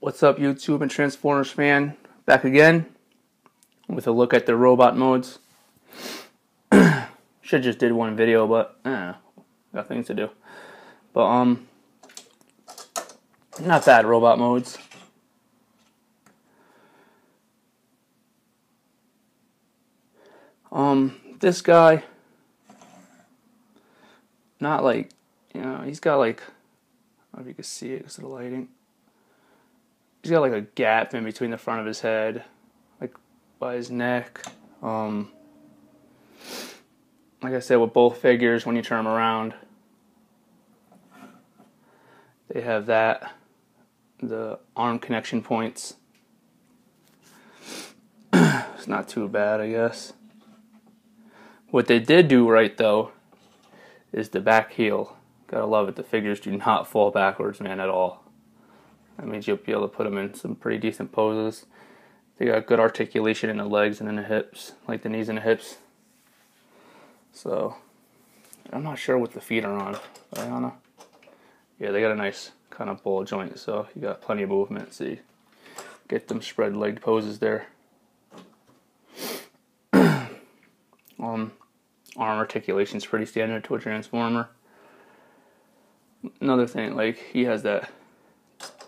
What's up, YouTube and Transformers fan? Back again with a look at the robot modes. Should just did one video, but got things to do. But not bad robot modes. This guy, not like, he's got like, I don't know if you can see it because of the lighting. He's got like a gap in between the front of his head, like by his neck. Like I said, with both figures, when you turn them around, they have that, the arm connection points. It's not too bad, I guess. What they did do right, though, is the back heel. Gotta love it. The figures do not fall backwards, man, at all. That means you'll be able to put them in some pretty decent poses. They got good articulation in the legs and in the hips, like the knees and the hips. So, I'm not sure what the feet are on. Diana. Yeah, they got a nice kind of ball joint, so you got plenty of movement. See, get them spread legged poses there. Arm articulation is pretty standard to a Transformer. Another thing, like, he has that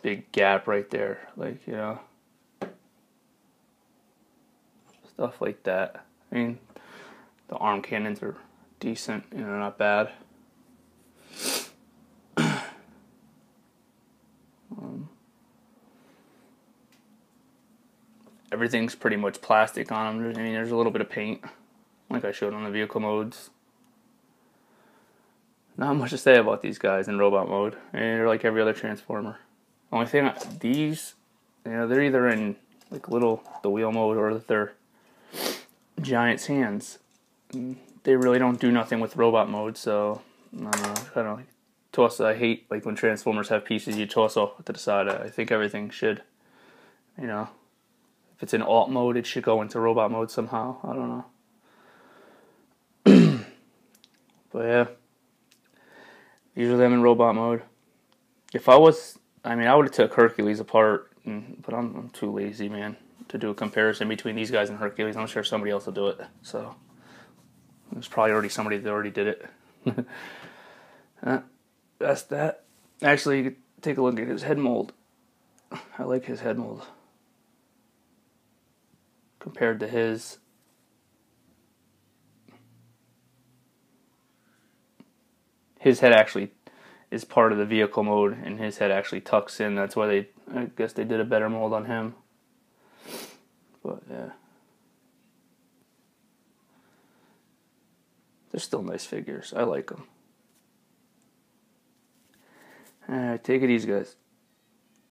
big gap right there, like, stuff like that. I mean, the arm cannons are decent, not bad. Everything's pretty much plastic on them. I mean, there's a little bit of paint, like I showed on the vehicle modes. Not much to say about these guys in robot mode. I mean, they're like every other Transformer. Only thing, these, they're either in like the wheel mode, or they're Giant's hands. They really don't do nothing with robot mode, so I don't know. Kind of like toss. I hate like when Transformers have pieces you toss off to the side. I think everything should, if it's in alt mode, it should go into robot mode somehow. I don't know. But yeah, usually I'm in robot mode. If I was, I would have took Hercules apart, but I'm too lazy, man, to do a comparison between these guys and Hercules. I'm sure somebody else will do it. So there's probably already somebody that already did it. That's that. Actually, you could take a look at his head mold. I like his head mold compared to his. His head actually is part of the vehicle mode, and his head actually tucks in. That's why I guess they did a better mold on him. But yeah, they're still nice figures. I like them. Alright, take it easy, guys.